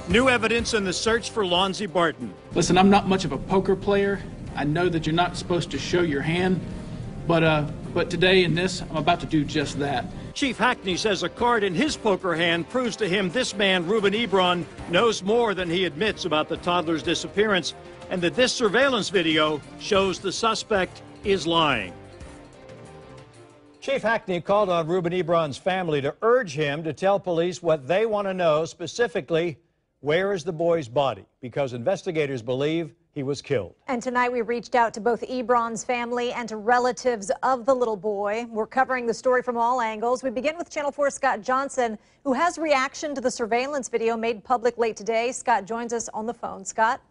New evidence in the search for Lonzie Barton. Listen, I'm not much of a poker player. I know that you're not supposed to show your hand, but today in this, I'm about to do just that. Chief Hackney says a card in his poker hand proves to him this man, Ruben Ebron, knows more than he admits about the toddler's disappearance, and that this surveillance video shows the suspect is lying. Chief Hackney called on Ruben Ebron's family to urge him to tell police what they want to know, specifically, where is the boy's body? Because investigators believe he was killed. And tonight we reached out to both Ebron's family and to relatives of the little boy. We're covering the story from all angles. We begin with Channel 4's Scott Johnson, who has reaction to the surveillance video made public late today. Scott joins us on the phone. Scott?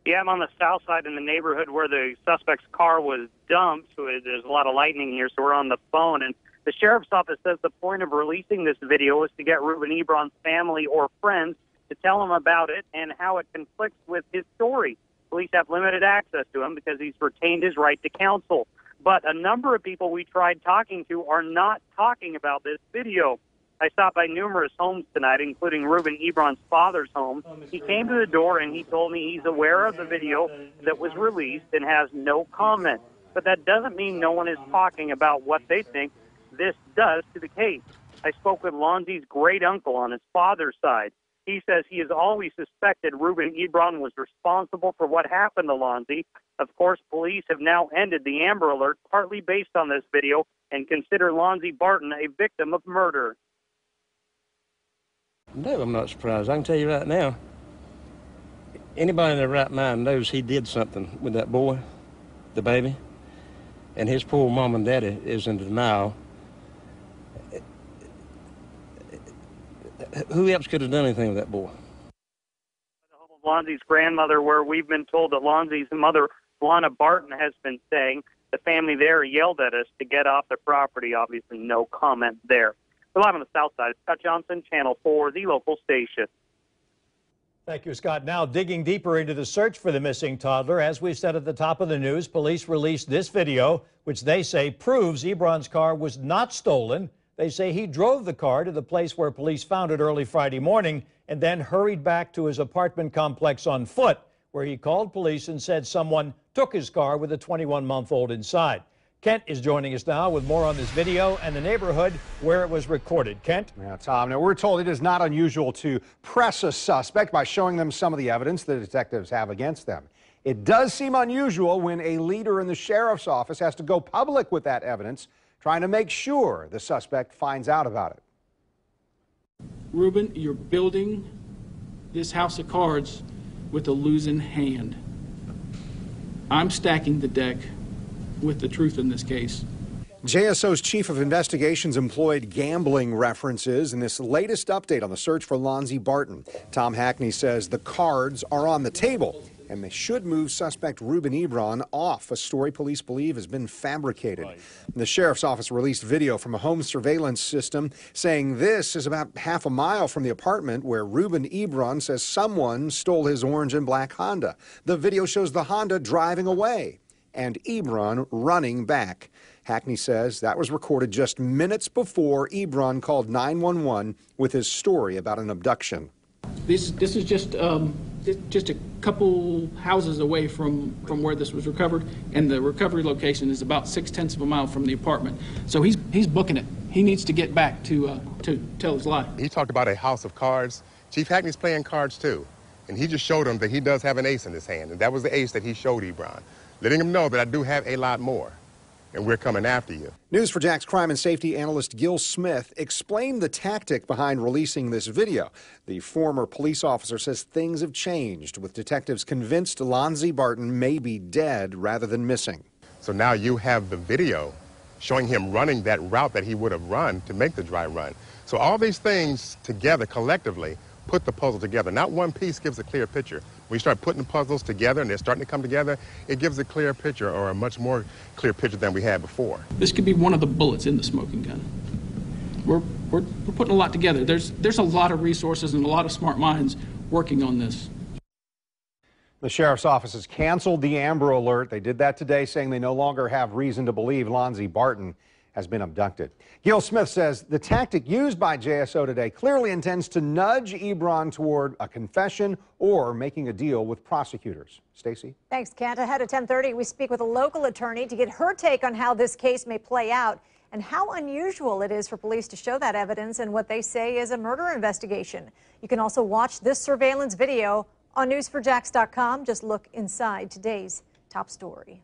Yeah, I'm on the south side in the neighborhood where the suspect's car was dumped. So there's a lot of lightning here, so we're on the phone. And the sheriff's office says the point of releasing this video is to get Ruben Ebron's family or friends to tell him about it and how it conflicts with his story. Police have limited access to him because he's retained his right to counsel. But a number of people we tried talking to are not talking about this video. I stopped by numerous homes tonight, including Ruben Ebron's father's home. He came to the door and he told me he's aware of the video that was released and has no comment. But that doesn't mean no one is talking about what they think this does to the case. I spoke with Lonzie's great uncle on his father's side. He says he has always suspected Ruben Ebron was responsible for what happened to Lonzie. Of course, police have now ended the Amber Alert, partly based on this video, and consider Lonzie Barton a victim of murder. No, I'm not surprised. I can tell you right now, anybody in their right mind knows he did something with that boy, the baby, and his poor mom and daddy is in denial. Who else could have done anything with that boy? The home of Lonzie's grandmother, where we've been told that Lonzie's mother, Lana Barton, has been staying. The family there yelled at us to get off the property. Obviously, no comment there. We're live on the south side. Scott Johnson, Channel 4, the local station. Thank you, Scott. Now, digging deeper into the search for the missing toddler, as we said at the top of the news, police released this video, which they say proves Ebron's car was not stolen. They say he drove the car to the place where police found it early Friday morning and then hurried back to his apartment complex on foot, where he called police and said someone took his car with a 21-month-old inside. Kent is joining us now with more on this video and the neighborhood where it was recorded. Kent? Yeah, Tom, now we're told it is not unusual to press a suspect by showing them some of the evidence the detectives have against them. It does seem unusual when a leader in the sheriff's office has to go public with that evidence, trying to make sure the suspect finds out about it. Ruben, you're building this house of cards with a losing hand. I'm stacking the deck with the truth in this case. JSO's chief of investigations employed gambling references in this latest update on the search for Lonzie Barton. Tom Hackney says the cards are on the table, and they should move suspect Ruben Ebron off, a story police believe has been fabricated. The sheriff's office released video from a home surveillance system saying this is about half a mile from the apartment where Ruben Ebron says someone stole his orange and black Honda. The video shows the Honda driving away and Ebron running back. Hackney says that was recorded just minutes before Ebron called 911 with his story about an abduction. This is just a couple houses away from where this was recovered, and the recovery location is about 0.6 of a mile from the apartment. So he's booking it. He needs to get back to tell his lie. He talked about a house of cards. Chief Hackney's playing cards too, and he just showed him that he does have an ace in his hand, and that was the ace that he showed Ebron, letting him know that I do have a lot more, and we're coming after you. News4JAX crime and safety analyst Gil Smith explained the tactic behind releasing this video. The former police officer says things have changed, with detectives convinced Lonzie Barton may be dead rather than missing. So now you have the video showing him running that route that he would have run to make the dry run. So all these things together collectively put the puzzle together. Not one piece gives a clear picture. When you start putting the puzzles together and they're starting to come together, it gives a clear picture, or a much more clear picture than we had before. This could be one of the bullets in the smoking gun. We're putting a lot together. There's a lot of resources and a lot of smart minds working on this. The sheriff's office has canceled the Amber Alert. They did that today, saying they no longer have reason to believe Lonzie Barton has been abducted. Gil Smith says the tactic used by JSO today clearly intends to nudge Ebron toward a confession or making a deal with prosecutors. Stacey? Thanks, Kent. Ahead at 10:30, we speak with a local attorney to get her take on how this case may play out and how unusual it is for police to show that evidence in what they say is a murder investigation. You can also watch this surveillance video on news4jax.com. Just look inside today's top story.